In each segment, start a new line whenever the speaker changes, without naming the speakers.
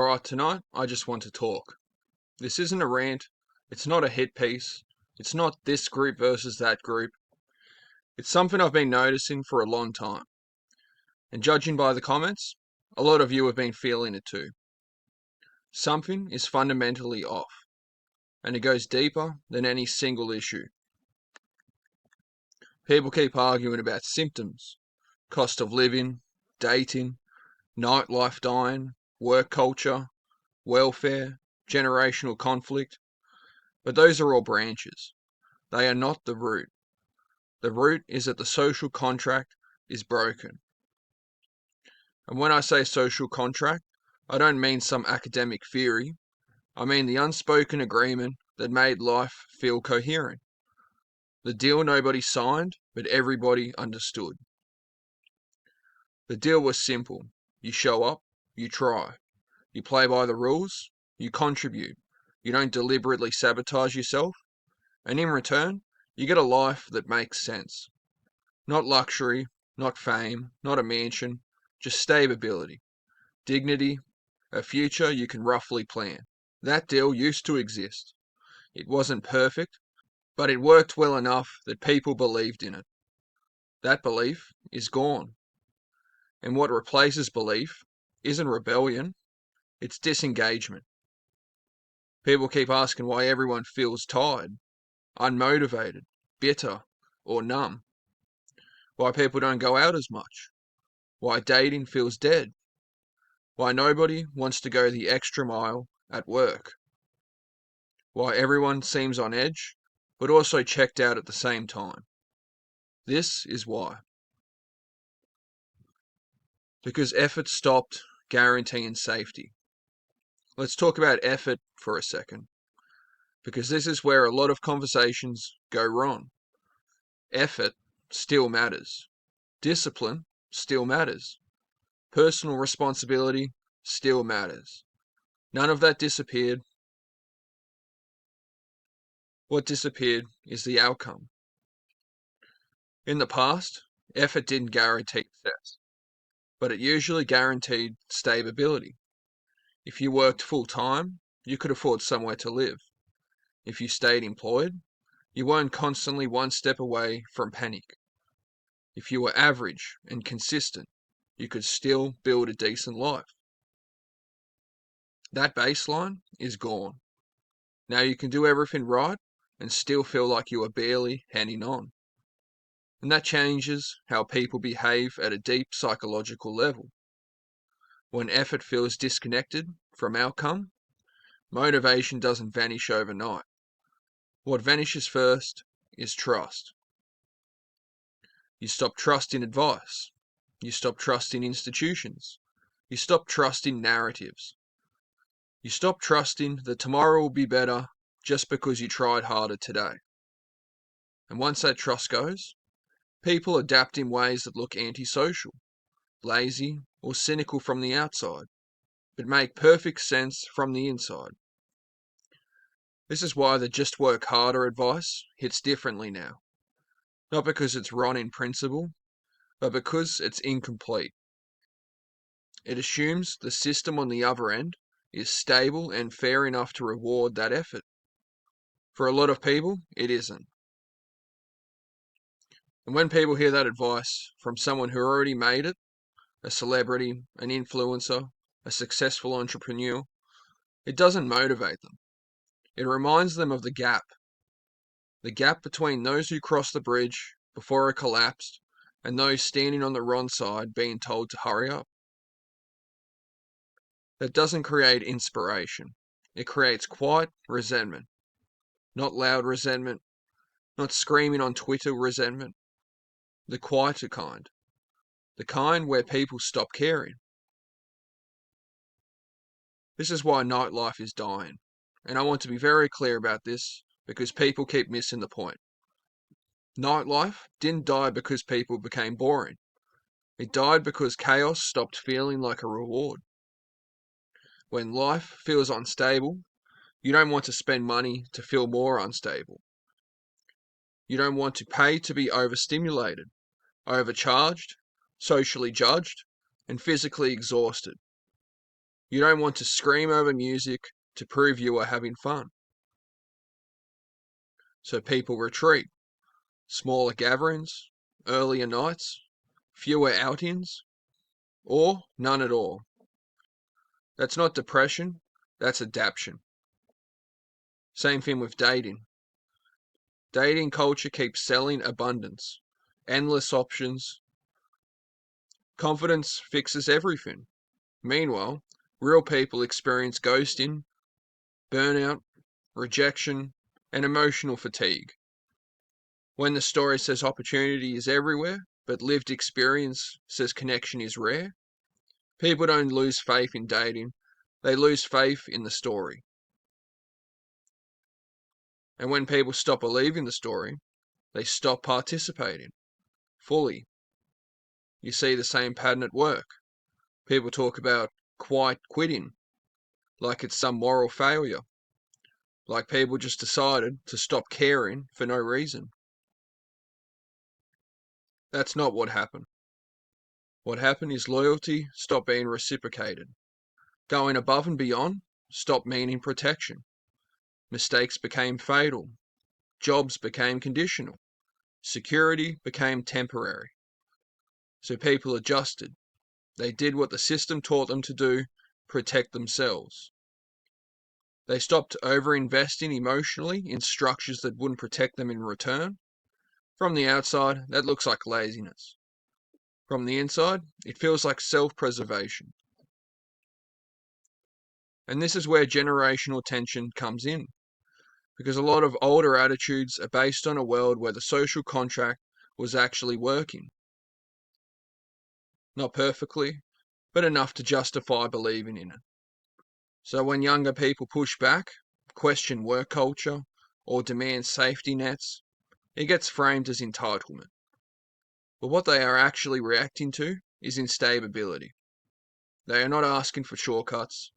Alright, tonight I just want to talk. This isn't a rant, it's not a hit piece, it's not this group versus that group. It's something I've been noticing for a long time. And judging by the comments, a lot of you have been feeling it too. Something is fundamentally off, and it goes deeper than any single issue. People keep arguing about symptoms, cost of living, dating, nightlife dying, work culture, welfare, generational conflict. But those are all branches. They are not the root. The root is that the social contract is broken. And when I say social contract, I don't mean some academic theory. I mean the unspoken agreement that made life feel coherent. The deal nobody signed, but everybody understood. The deal was simple. You show up, you try. You play by the rules, you contribute. You don't deliberately sabotage yourself. And in return, you get a life that makes sense. Not luxury, not fame, not a mansion, just stability, dignity, a future you can roughly plan. That deal used to exist. It wasn't perfect, but it worked well enough that people believed in it. That belief is gone. And what replaces belief isn't rebellion, it's disengagement. People keep asking why everyone feels tired, unmotivated, bitter, or numb. Why people don't go out as much. Why dating feels dead. Why nobody wants to go the extra mile at work. Why everyone seems on edge, but also checked out at the same time. This is why. Because effort stopped guaranteeing safety. Let's talk about effort for a second, because this is where a lot of conversations go wrong. Effort still matters. Discipline still matters. Personal responsibility still matters. None of that disappeared. What disappeared is the outcome. In the past, effort didn't guarantee success, but it usually guaranteed stability. If you worked full time, you could afford somewhere to live. If you stayed employed, you weren't constantly one step away from panic. If you were average and consistent, you could still build a decent life. That baseline is gone. Now you can do everything right and still feel like you are barely hanging on. And that changes how people behave at a deep psychological level. When effort feels disconnected from outcome, motivation doesn't vanish overnight. What vanishes first is trust. You stop trusting advice. You stop trusting institutions. You stop trusting narratives. You stop trusting that tomorrow will be better just because you tried harder today. And once that trust goes, people adapt in ways that look antisocial, lazy, or cynical from the outside, but make perfect sense from the inside. This is why the just work harder advice hits differently now. Not because it's wrong in principle, but because it's incomplete. It assumes the system on the other end is stable and fair enough to reward that effort. For a lot of people, it isn't. And when people hear that advice from someone who already made it, a celebrity, an influencer, a successful entrepreneur, it doesn't motivate them. It reminds them of the gap between those who crossed the bridge before it collapsed and those standing on the wrong side being told to hurry up. That doesn't create inspiration. It creates quiet resentment. Not loud resentment, not screaming on Twitter resentment. The quieter kind. The kind where people stop caring. This is why nightlife is dying. And I want to be very clear about this because people keep missing the point. Nightlife didn't die because people became boring. It died because chaos stopped feeling like a reward. When life feels unstable, you don't want to spend money to feel more unstable. You don't want to pay to be overstimulated, overcharged, socially judged, and physically exhausted. You don't want to scream over music to prove you are having fun. So people retreat. Smaller gatherings, earlier nights, fewer outings, or none at all. That's not depression, that's adaptation. Same thing with dating. Dating culture keeps selling abundance, endless options. Confidence fixes everything. Meanwhile, real people experience ghosting, burnout, rejection, and emotional fatigue. When the story says opportunity is everywhere, but lived experience says connection is rare, people don't lose faith in dating, they lose faith in the story. And when people stop believing the story, they stop participating fully. You see the same pattern at work. People talk about quiet quitting like it's some moral failure, like people just decided to stop caring for no reason. That's not what happened. What happened is loyalty stopped being reciprocated. Going above and beyond stopped meaning protection. Mistakes became fatal. Jobs became conditional. Security became temporary. So people adjusted. They did what the system taught them to do, protect themselves. They stopped over-investing emotionally in structures that wouldn't protect them in return. From the outside, that looks like laziness. From the inside, it feels like self-preservation. And this is where generational tension comes in, because a lot of older attitudes are based on a world where the social contract was actually working. Not perfectly, but enough to justify believing in it. So when younger people push back, question work culture, or demand safety nets, it gets framed as entitlement. But what they are actually reacting to is instability. They are not asking for shortcuts.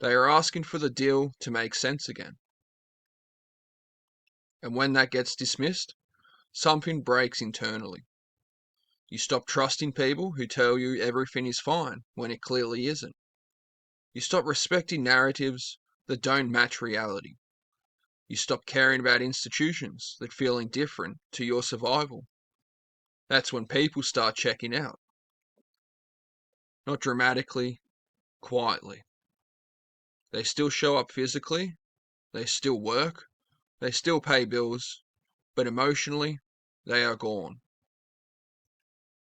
They are asking for the deal to make sense again. And when that gets dismissed, something breaks internally. You stop trusting people who tell you everything is fine when it clearly isn't. You stop respecting narratives that don't match reality. You stop caring about institutions that feel indifferent to your survival. That's when people start checking out. Not dramatically, quietly. They still show up physically, they still work, they still pay bills, but emotionally, they are gone.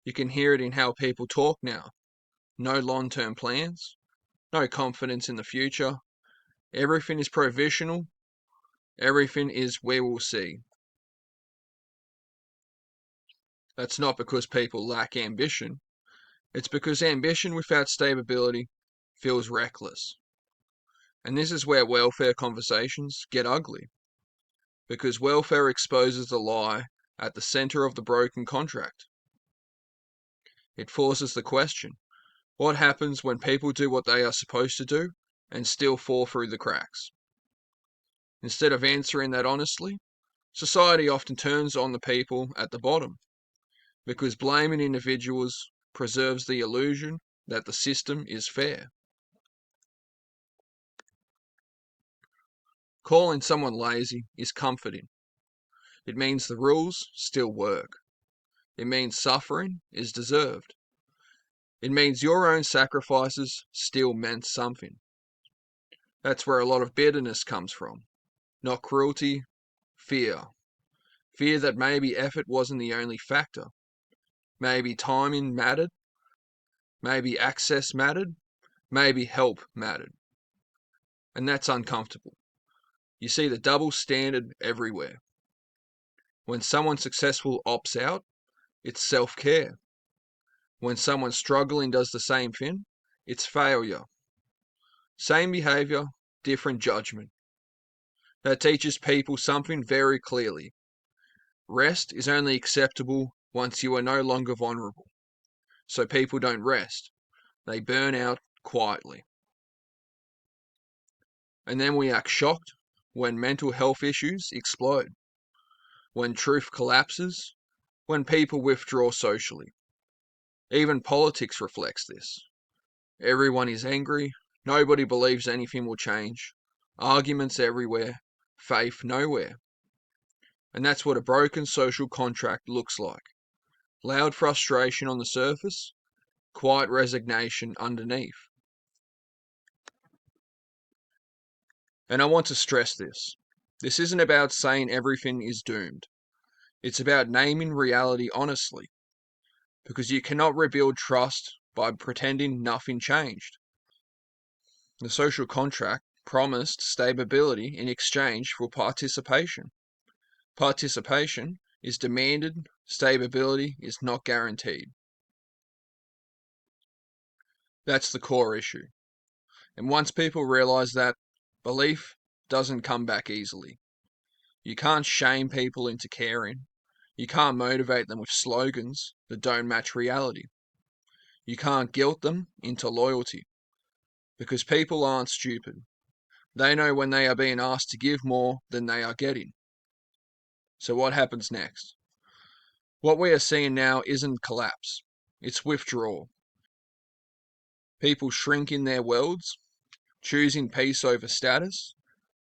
You can hear it in how people talk now. No long-term plans, no confidence in the future. Everything is provisional. Everything is we will see. That's not because people lack ambition. It's because ambition without stability feels reckless. And this is where welfare conversations get ugly. Because welfare exposes the lie at the center of the broken contract. It forces the question, what happens when people do what they are supposed to do and still fall through the cracks? Instead of answering that honestly, society often turns on the people at the bottom, because blaming individuals preserves the illusion that the system is fair. Calling someone lazy is comforting. It means the rules still work. It means suffering is deserved. It means your own sacrifices still meant something. That's where a lot of bitterness comes from. Not cruelty, fear. Fear that maybe effort wasn't the only factor. Maybe timing mattered. Maybe access mattered. Maybe help mattered. And that's uncomfortable. You see the double standard everywhere. When someone successful opts out, it's self-care. When someone struggling does the same thing, it's failure. Same behavior, different judgment. That teaches people something very clearly. Rest is only acceptable once you are no longer vulnerable. So people don't rest. They burn out quietly. And then we act shocked when mental health issues explode, when truth collapses, when people withdraw socially. Even politics reflects this. Everyone is angry, Nobody believes anything will change. Arguments everywhere, faith nowhere. And that's what a broken social contract looks like. Loud frustration on the surface, quiet resignation underneath. And I want to stress this. This isn't about saying everything is doomed. It's about naming reality honestly. Because you cannot rebuild trust by pretending nothing changed. The social contract promised stability in exchange for participation. Participation is demanded, stability is not guaranteed. That's the core issue. And once people realize that, belief doesn't come back easily. You can't shame people into caring. You can't motivate them with slogans that don't match reality. You can't guilt them into loyalty. Because people aren't stupid. They know when they are being asked to give more than they are getting. So what happens next? What we are seeing now isn't collapse. It's withdrawal. People shrink in their worlds, choosing peace over status,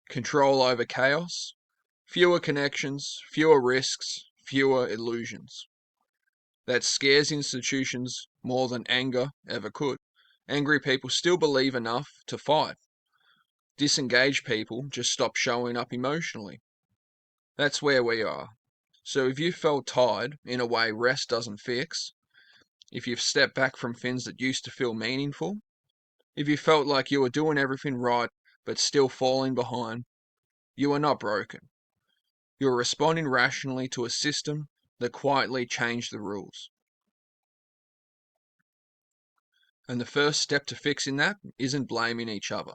control over chaos, fewer connections, fewer risks, fewer illusions. That scares institutions more than anger ever could. Angry people still believe enough to fight. Disengaged people just stop showing up emotionally. That's where we are. So if you felt tired in a way rest doesn't fix, if you've stepped back from things that used to feel meaningful, if you felt like you were doing everything right but still falling behind, you are not broken. You are responding rationally to a system that quietly changed the rules. And the first step to fixing that isn't blaming each other.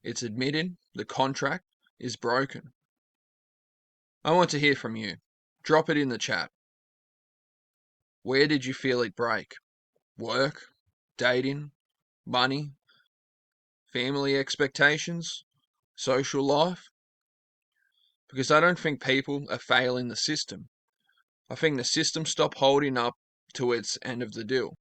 It's admitting the contract is broken. I want to hear from you. Drop it in the chat. Where did you feel it break? Work? Dating? Money? Family expectations? Social life? Because I don't think people are failing the system. I think the system stopped holding up to its end of the deal.